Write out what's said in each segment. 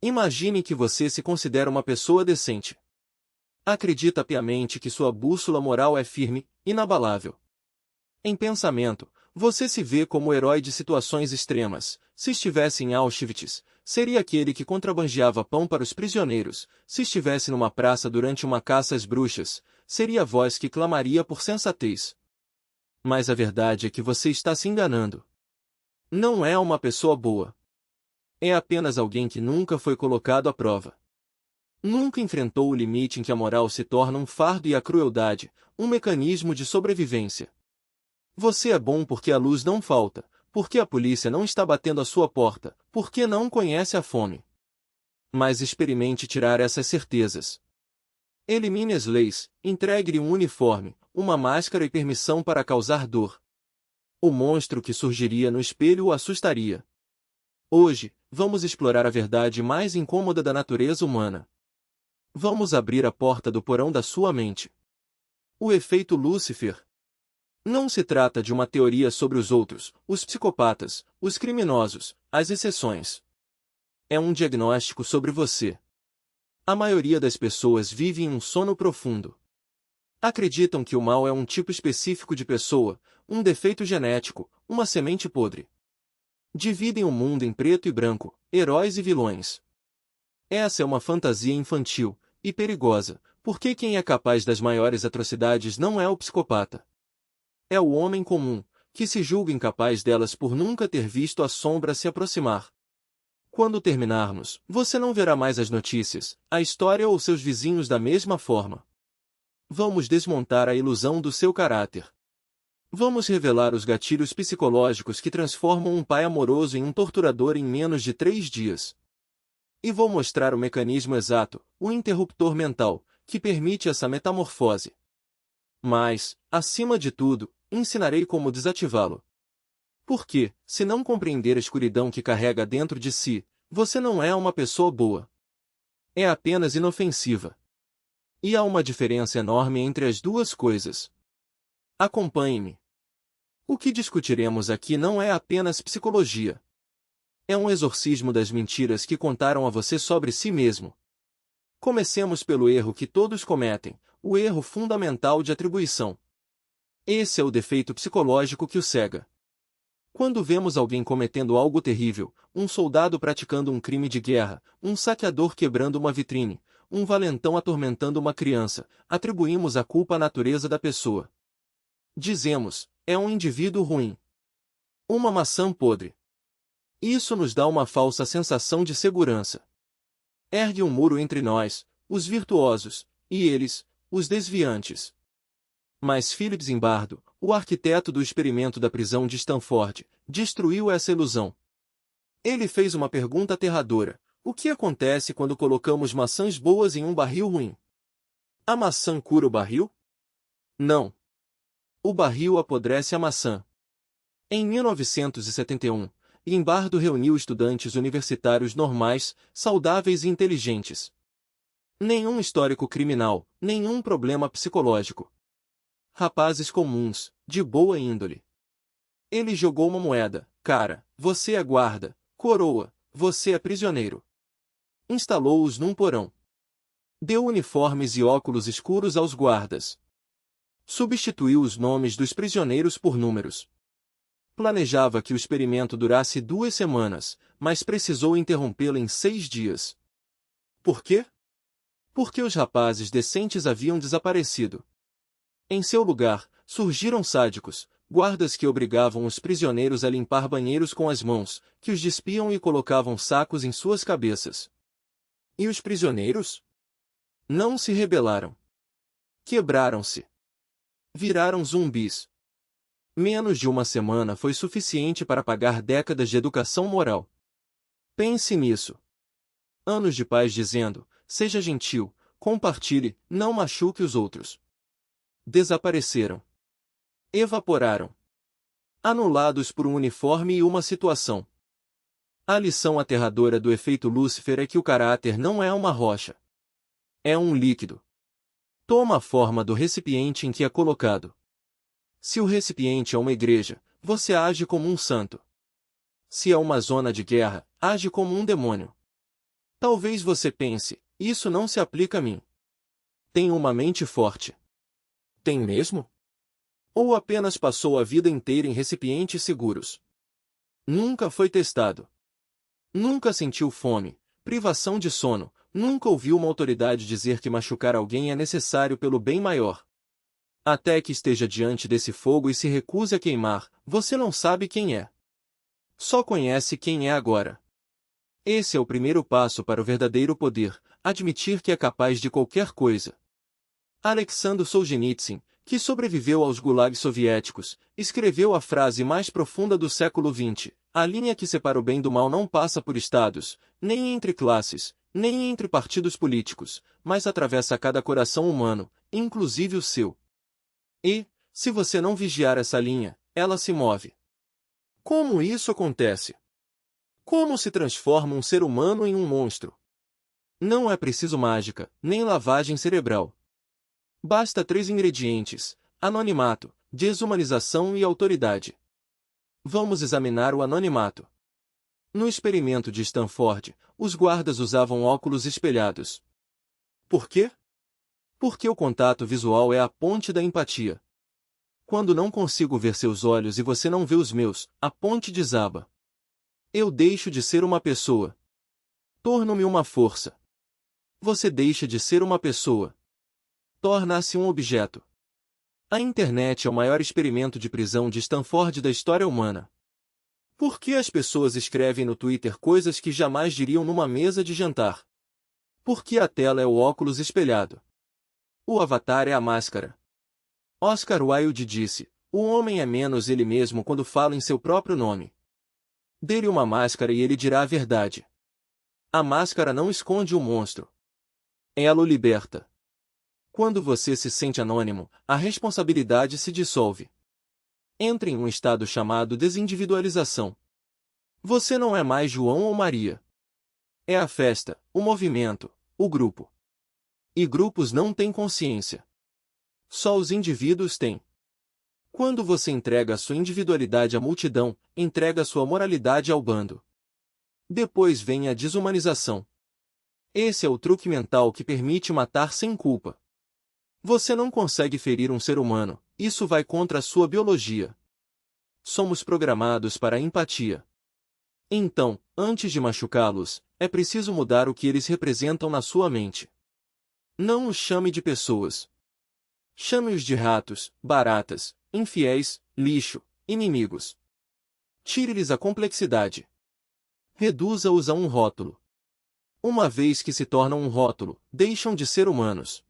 Imagine que você se considera uma pessoa decente. Acredita piamente que sua bússola moral é firme, inabalável. Em pensamento, você se vê como o herói de situações extremas. Se estivesse em Auschwitz, seria aquele que contrabandeava pão para os prisioneiros. Se estivesse numa praça durante uma caça às bruxas, seria a voz que clamaria por sensatez. Mas a verdade é que você está se enganando. Não é uma pessoa boa. É apenas alguém que nunca foi colocado à prova. Nunca enfrentou o limite em que a moral se torna um fardo e a crueldade, um mecanismo de sobrevivência. Você é bom porque a luz não falta, porque a polícia não está batendo à sua porta, porque não conhece a fome. Mas experimente tirar essas certezas. Elimine as leis, entregue-lhe um uniforme, uma máscara e permissão para causar dor. O monstro que surgiria no espelho o assustaria. Hoje, vamos explorar a verdade mais incômoda da natureza humana. Vamos abrir a porta do porão da sua mente. O efeito Lúcifer. Não se trata de uma teoria sobre os outros, os psicopatas, os criminosos, as exceções. É um diagnóstico sobre você. A maioria das pessoas vive em um sono profundo. Acreditam que o mal é um tipo específico de pessoa, um defeito genético, uma semente podre. Dividem o mundo em preto e branco, heróis e vilões. Essa é uma fantasia infantil e perigosa, porque quem é capaz das maiores atrocidades não é o psicopata. É o homem comum, que se julga incapaz delas por nunca ter visto a sombra se aproximar. Quando terminarmos, você não verá mais as notícias, a história ou seus vizinhos da mesma forma. Vamos desmontar a ilusão do seu caráter. Vamos revelar os gatilhos psicológicos que transformam um pai amoroso em um torturador em menos de 3 dias. E vou mostrar o mecanismo exato, o interruptor mental, que permite essa metamorfose. Mas, acima de tudo, ensinarei como desativá-lo. Porque, se não compreender a escuridão que carrega dentro de si, você não é uma pessoa boa. É apenas inofensiva. E há uma diferença enorme entre as duas coisas. Acompanhe-me. O que discutiremos aqui não é apenas psicologia. É um exorcismo das mentiras que contaram a você sobre si mesmo. Comecemos pelo erro que todos cometem, o erro fundamental de atribuição. Esse é o defeito psicológico que o cega. Quando vemos alguém cometendo algo terrível, um soldado praticando um crime de guerra, um saqueador quebrando uma vitrine, um valentão atormentando uma criança, atribuímos a culpa à natureza da pessoa. Dizemos, é um indivíduo ruim. Uma maçã podre. Isso nos dá uma falsa sensação de segurança. Ergue um muro entre nós, os virtuosos, e eles, os desviantes. Mas Philip Zimbardo, o arquiteto do experimento da prisão de Stanford, destruiu essa ilusão. Ele fez uma pergunta aterradora: o que acontece quando colocamos maçãs boas em um barril ruim? A maçã cura o barril? Não. O barril apodrece a maçã. Em 1971, Zimbardo reuniu estudantes universitários normais, saudáveis e inteligentes. Nenhum histórico criminal, nenhum problema psicológico. Rapazes comuns, de boa índole. Ele jogou uma moeda: cara, você é guarda; coroa, você é prisioneiro. Instalou-os num porão. Deu uniformes e óculos escuros aos guardas. Substituiu os nomes dos prisioneiros por números. Planejava que o experimento durasse 2 semanas, mas precisou interrompê-lo em 6 dias. Por quê? Porque os rapazes decentes haviam desaparecido. Em seu lugar, surgiram sádicos, guardas que obrigavam os prisioneiros a limpar banheiros com as mãos, que os despiam e colocavam sacos em suas cabeças. E os prisioneiros? Não se rebelaram. Quebraram-se. Viraram zumbis. Menos de uma semana foi suficiente para pagar décadas de educação moral. Pense nisso. Anos de paz dizendo, seja gentil, compartilhe, não machuque os outros. Desapareceram. Evaporaram. Anulados por um uniforme e uma situação. A lição aterradora do efeito Lúcifer é que o caráter não é uma rocha. É um líquido. Toma a forma do recipiente em que é colocado. Se o recipiente é uma igreja, você age como um santo. Se é uma zona de guerra, age como um demônio. Talvez você pense, isso não se aplica a mim. Tenho uma mente forte. Tem mesmo? Ou apenas passou a vida inteira em recipientes seguros? Nunca foi testado. Nunca sentiu fome, privação de sono, nunca ouviu uma autoridade dizer que machucar alguém é necessário pelo bem maior. Até que esteja diante desse fogo e se recuse a queimar, você não sabe quem é. Só conhece quem é agora. Esse é o primeiro passo para o verdadeiro poder, admitir que é capaz de qualquer coisa. Alexander Solzhenitsyn, que sobreviveu aos gulags soviéticos, escreveu a frase mais profunda do século XX: a linha que separa o bem do mal não passa por estados, nem entre classes, nem entre partidos políticos, mas atravessa cada coração humano, inclusive o seu. E, se você não vigiar essa linha, ela se move. Como isso acontece? Como se transforma um ser humano em um monstro? Não é preciso mágica, nem lavagem cerebral. Basta 3 ingredientes: anonimato, desumanização e autoridade. Vamos examinar o anonimato. No experimento de Stanford, os guardas usavam óculos espelhados. Por quê? Porque o contato visual é a ponte da empatia. Quando não consigo ver seus olhos e você não vê os meus, a ponte desaba. Eu deixo de ser uma pessoa. Torno-me uma força. Você deixa de ser uma pessoa. Torna-se um objeto. A internet é o maior experimento de prisão de Stanford da história humana. Por que as pessoas escrevem no Twitter coisas que jamais diriam numa mesa de jantar? Porque a tela é o óculos espelhado. O avatar é a máscara. Oscar Wilde disse: o homem é menos ele mesmo quando fala em seu próprio nome. Dê-lhe uma máscara e ele dirá a verdade. A máscara não esconde o monstro. Ela o liberta. Quando você se sente anônimo, a responsabilidade se dissolve. Entra em um estado chamado desindividualização. Você não é mais João ou Maria. É a festa, o movimento, o grupo. E grupos não têm consciência. Só os indivíduos têm. Quando você entrega a sua individualidade à multidão, entrega a sua moralidade ao bando. Depois vem a desumanização. Esse é o truque mental que permite matar sem culpa. Você não consegue ferir um ser humano, isso vai contra a sua biologia. Somos programados para a empatia. Então, antes de machucá-los, é preciso mudar o que eles representam na sua mente. Não os chame de pessoas. Chame-os de ratos, baratas, infiéis, lixo, inimigos. Tire-lhes a complexidade. Reduza-os a um rótulo. Uma vez que se tornam um rótulo, deixam de ser humanos.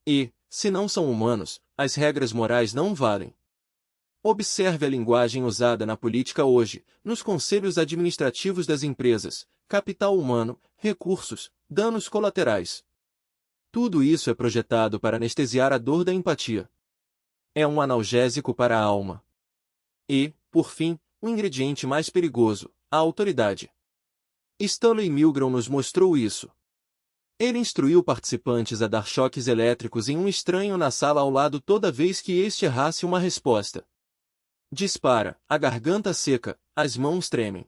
E, se não são humanos, as regras morais não valem. Observe a linguagem usada na política hoje, nos conselhos administrativos das empresas: capital humano, recursos, danos colaterais. Tudo isso é projetado para anestesiar a dor da empatia. É um analgésico para a alma. E, por fim, o ingrediente mais perigoso: a autoridade. Stanley Milgram nos mostrou isso. Ele instruiu participantes a dar choques elétricos em um estranho na sala ao lado toda vez que este errasse uma resposta. Dispara, a garganta seca, as mãos tremem.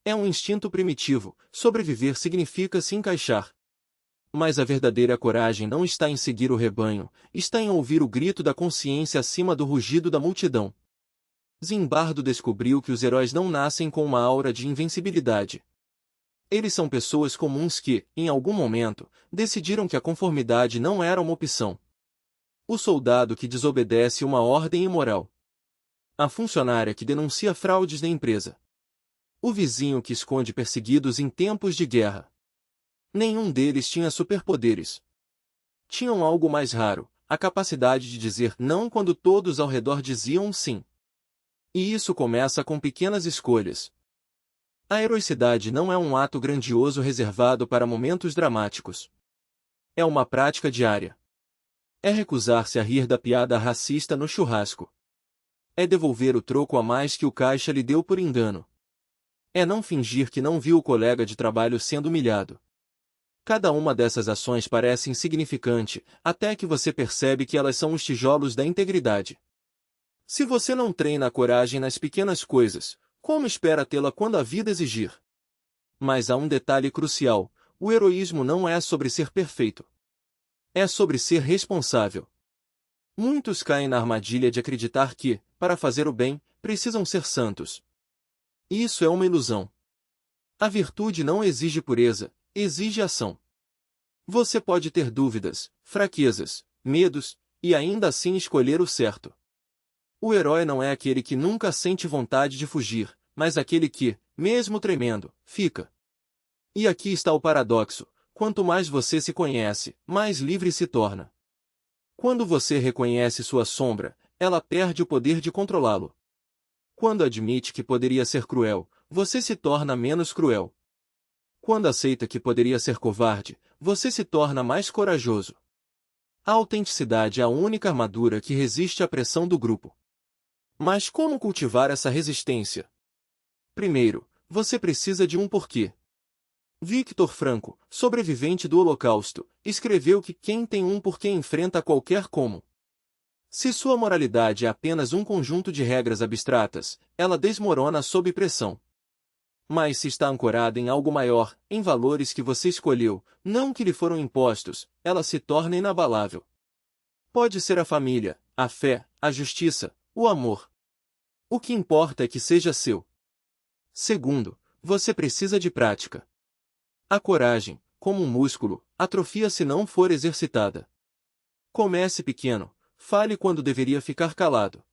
É um instinto primitivo, sobreviver significa se encaixar. Mas a verdadeira coragem não está em seguir o rebanho, está em ouvir o grito da consciência acima do rugido da multidão. Zimbardo descobriu que os heróis não nascem com uma aura de invencibilidade. Eles são pessoas comuns que, em algum momento, decidiram que a conformidade não era uma opção. O soldado que desobedece uma ordem imoral. A funcionária que denuncia fraudes na empresa. O vizinho que esconde perseguidos em tempos de guerra. Nenhum deles tinha superpoderes. Tinham algo mais raro: a capacidade de dizer não quando todos ao redor diziam sim. E isso começa com pequenas escolhas. A heroicidade não é um ato grandioso reservado para momentos dramáticos. É uma prática diária. É recusar-se a rir da piada racista no churrasco. É devolver o troco a mais que o caixa lhe deu por engano. É não fingir que não viu o colega de trabalho sendo humilhado. Cada uma dessas ações parece insignificante, até que você percebe que elas são os tijolos da integridade. Se você não treina a coragem nas pequenas coisas, como espera tê-la quando a vida exigir? Mas há um detalhe crucial: o heroísmo não é sobre ser perfeito. É sobre ser responsável. Muitos caem na armadilha de acreditar que, para fazer o bem, precisam ser santos. Isso é uma ilusão. A virtude não exige pureza, exige ação. Você pode ter dúvidas, fraquezas, medos, e ainda assim escolher o certo. O herói não é aquele que nunca sente vontade de fugir, mas aquele que, mesmo tremendo, fica. E aqui está o paradoxo: quanto mais você se conhece, mais livre se torna. Quando você reconhece sua sombra, ela perde o poder de controlá-lo. Quando admite que poderia ser cruel, você se torna menos cruel. Quando aceita que poderia ser covarde, você se torna mais corajoso. A autenticidade é a única armadura que resiste à pressão do grupo. Mas como cultivar essa resistência? Primeiro, você precisa de um porquê. Viktor Frankl, sobrevivente do Holocausto, escreveu que quem tem um porquê enfrenta qualquer como. Se sua moralidade é apenas um conjunto de regras abstratas, ela desmorona sob pressão. Mas se está ancorada em algo maior, em valores que você escolheu, não que lhe foram impostos, ela se torna inabalável. Pode ser a família, a fé, a justiça, o amor. O que importa é que seja seu. Segundo, você precisa de prática. A coragem, como um músculo, atrofia se não for exercitada. Comece pequeno, fale quando deveria ficar calado.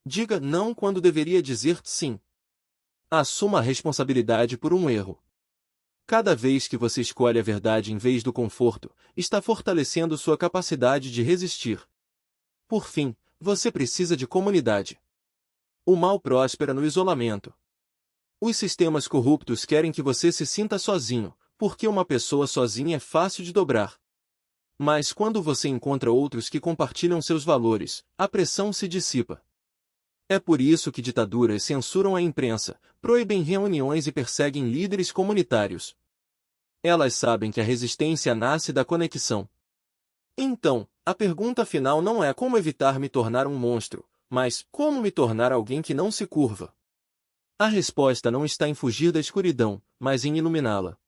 Diga não quando deveria dizer sim. Assuma a responsabilidade por um erro. Cada vez que você escolhe a verdade em vez do conforto, está fortalecendo sua capacidade de resistir. Por fim, você precisa de comunidade. O mal próspera no isolamento. Os sistemas corruptos querem que você se sinta sozinho, porque uma pessoa sozinha é fácil de dobrar. Mas quando você encontra outros que compartilham seus valores, a pressão se dissipa. É por isso que ditaduras censuram a imprensa, proíbem reuniões e perseguem líderes comunitários. Elas sabem que a resistência nasce da conexão. Então, a pergunta final não é como evitar me tornar um monstro, mas como me tornar alguém que não se curva. A resposta não está em fugir da escuridão, mas em iluminá-la.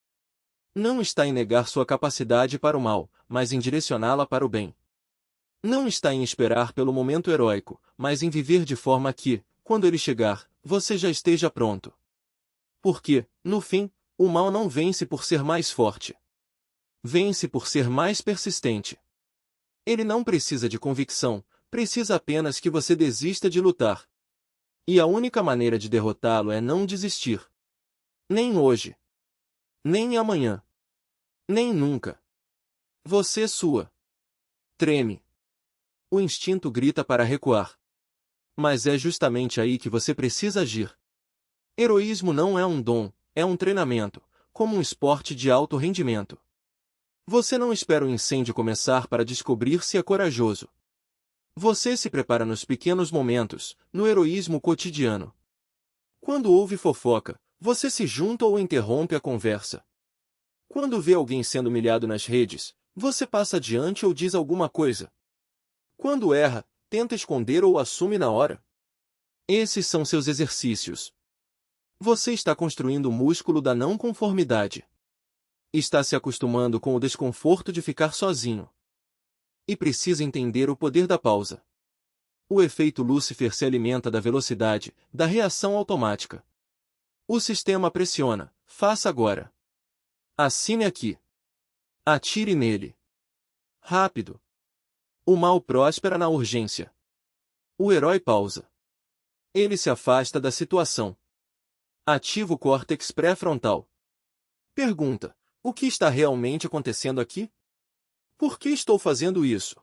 Não está em negar sua capacidade para o mal, mas em direcioná-la para o bem. Não está em esperar pelo momento heróico, mas em viver de forma que, quando ele chegar, você já esteja pronto. Porque, no fim, o mal não vence por ser mais forte. Vence por ser mais persistente. Ele não precisa de convicção, precisa apenas que você desista de lutar. E a única maneira de derrotá-lo é não desistir. Nem hoje. Nem amanhã. Nem nunca. Você sua. Treme. O instinto grita para recuar. Mas é justamente aí que você precisa agir. Heroísmo não é um dom, é um treinamento, como um esporte de alto rendimento. Você não espera o incêndio começar para descobrir se é corajoso. Você se prepara nos pequenos momentos, no heroísmo cotidiano. Quando ouve fofoca, você se junta ou interrompe a conversa. Quando vê alguém sendo humilhado nas redes, você passa adiante ou diz alguma coisa. Quando erra, tenta esconder ou assume na hora. Esses são seus exercícios. Você está construindo o músculo da não conformidade. Está se acostumando com o desconforto de ficar sozinho. E precisa entender o poder da pausa. O efeito Lúcifer se alimenta da velocidade, da reação automática. O sistema pressiona, faça agora. Assine aqui. Atire nele. Rápido. O mal próspera na urgência. O herói pausa. Ele se afasta da situação. Ativa o córtex pré-frontal. Pergunta: o que está realmente acontecendo aqui? Por que estou fazendo isso?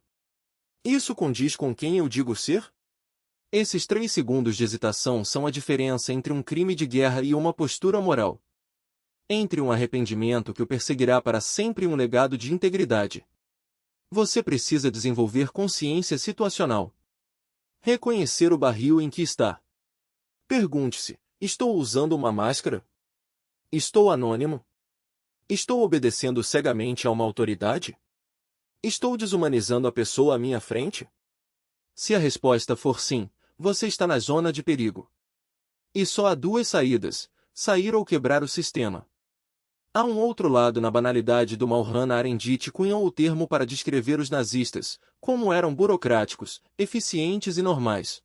Isso condiz com quem eu digo ser? Esses 3 segundos de hesitação são a diferença entre um crime de guerra e uma postura moral. Entre um arrependimento que o perseguirá para sempre e um legado de integridade. Você precisa desenvolver consciência situacional. Reconhecer o barril em que está. Pergunte-se: estou usando uma máscara? Estou anônimo? Estou obedecendo cegamente a uma autoridade? Estou desumanizando a pessoa à minha frente? Se a resposta for sim, você está na zona de perigo. E só há 2 saídas: sair ou quebrar o sistema. Há um outro lado na banalidade do mal. Hannah Arendt cunhou o termo para descrever os nazistas, como eram burocráticos, eficientes e normais.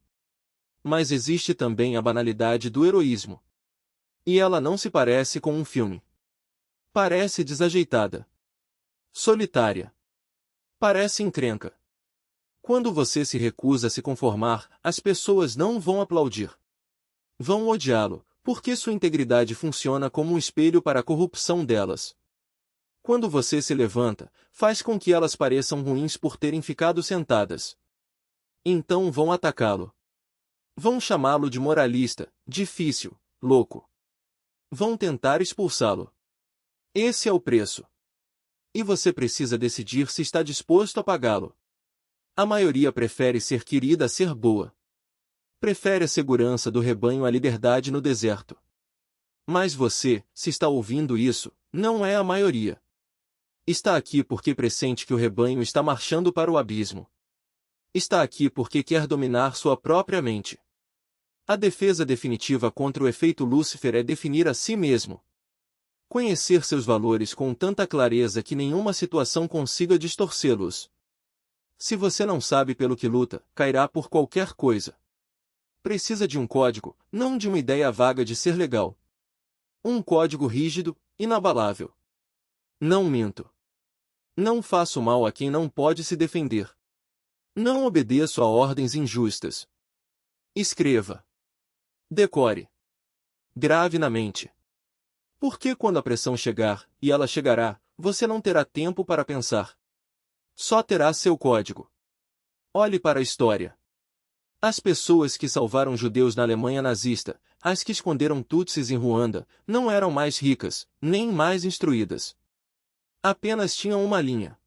Mas existe também a banalidade do heroísmo. E ela não se parece com um filme. Parece desajeitada. Solitária. Parece encrenca. Quando você se recusa a se conformar, as pessoas não vão aplaudir. Vão odiá-lo, porque sua integridade funciona como um espelho para a corrupção delas. Quando você se levanta, faz com que elas pareçam ruins por terem ficado sentadas. Então vão atacá-lo. Vão chamá-lo de moralista, difícil, louco. Vão tentar expulsá-lo. Esse é o preço. E você precisa decidir se está disposto a pagá-lo. A maioria prefere ser querida a ser boa. Prefere a segurança do rebanho à liberdade no deserto. Mas você, se está ouvindo isso, não é a maioria. Está aqui porque pressente que o rebanho está marchando para o abismo. Está aqui porque quer dominar sua própria mente. A defesa definitiva contra o efeito Lúcifer é definir a si mesmo. Conhecer seus valores com tanta clareza que nenhuma situação consiga distorcê-los. Se você não sabe pelo que luta, cairá por qualquer coisa. Precisa de um código, não de uma ideia vaga de ser legal. Um código rígido, inabalável. Não minto. Não faço mal a quem não pode se defender. Não obedeço a ordens injustas. Escreva. Decore. Grave na mente. Porque quando a pressão chegar, e ela chegará, você não terá tempo para pensar. Só terá seu código. Olhe para a história. As pessoas que salvaram judeus na Alemanha nazista, as que esconderam tutsis em Ruanda, não eram mais ricas, nem mais instruídas. Apenas tinham uma linha.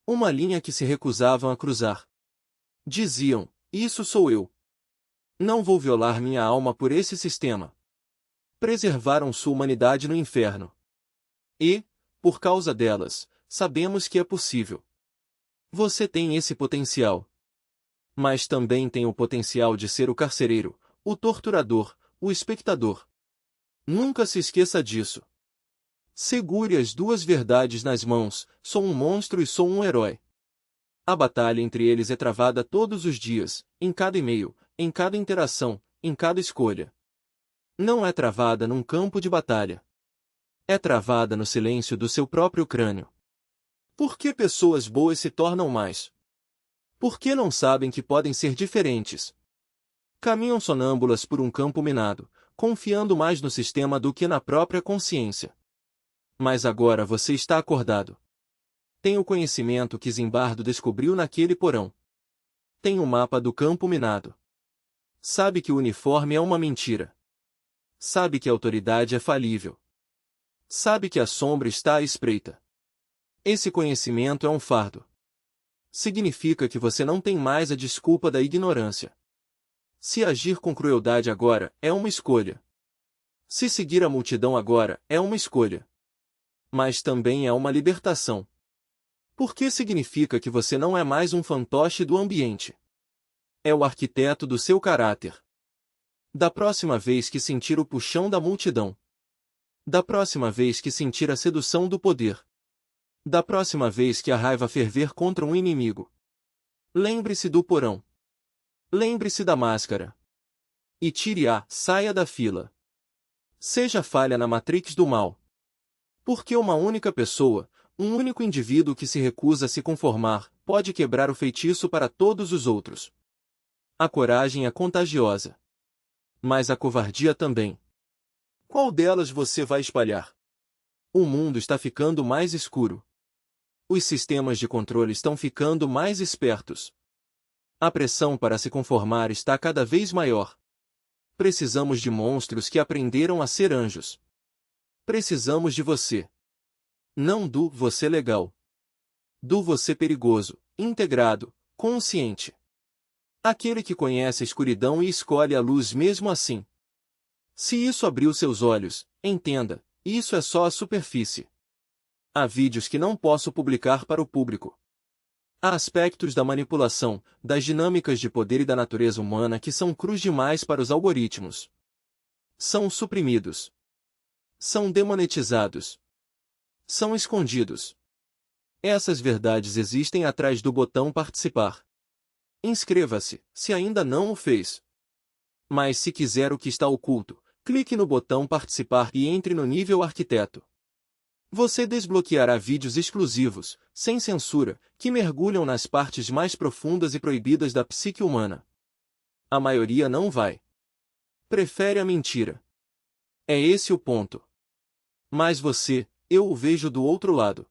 Uma linha que se recusavam a cruzar. Diziam, isso sou eu. Não vou violar minha alma por esse sistema. Preservaram sua humanidade no inferno. E, por causa delas, sabemos que é possível. Você tem esse potencial. Mas também tem o potencial de ser o carcereiro, o torturador, o espectador. Nunca se esqueça disso. Segure as duas verdades nas mãos, sou um monstro e sou um herói. A batalha entre eles é travada todos os dias, em cada e-mail, em cada interação, em cada escolha. Não é travada num campo de batalha. É travada no silêncio do seu próprio crânio. Por que pessoas boas se tornam mais? Por que não sabem que podem ser diferentes? Caminham sonâmbulas por um campo minado, confiando mais no sistema do que na própria consciência. Mas agora você está acordado. Tem o conhecimento que Zimbardo descobriu naquele porão. Tem o mapa do campo minado. Sabe que o uniforme é uma mentira. Sabe que a autoridade é falível. Sabe que a sombra está à espreita. Esse conhecimento é um fardo. Significa que você não tem mais a desculpa da ignorância. Se agir com crueldade agora, é uma escolha. Se seguir a multidão agora, é uma escolha. Mas também é uma libertação. Porque significa que você não é mais um fantoche do ambiente. É o arquiteto do seu caráter. Da próxima vez que sentir o puxão da multidão. Da próxima vez que sentir a sedução do poder. Da próxima vez que a raiva ferver contra um inimigo. Lembre-se do porão. Lembre-se da máscara. E tire-a, saia da fila. Seja falha na matrix do mal. Porque uma única pessoa, um único indivíduo que se recusa a se conformar, pode quebrar o feitiço para todos os outros. A coragem é contagiosa. Mas a covardia também. Qual delas você vai espalhar? O mundo está ficando mais escuro. Os sistemas de controle estão ficando mais espertos. A pressão para se conformar está cada vez maior. Precisamos de monstros que aprenderam a ser anjos. Precisamos de você. Não do você legal. Do você perigoso, integrado, consciente. Aquele que conhece a escuridão e escolhe a luz mesmo assim. Se isso abriu seus olhos, entenda, isso é só a superfície. Há vídeos que não posso publicar para o público. Há aspectos da manipulação, das dinâmicas de poder e da natureza humana que são crus demais para os algoritmos. São suprimidos. São demonetizados. são escondidos. Essas verdades existem atrás do botão participar. Inscreva-se, se ainda não o fez. Mas se quiser o que está oculto, clique no botão participar e entre no nível arquiteto. Você desbloqueará vídeos exclusivos, sem censura, que mergulham nas partes mais profundas e proibidas da psique humana. A maioria não vai. Prefere a mentira. É esse o ponto. Mas você, eu o vejo do outro lado.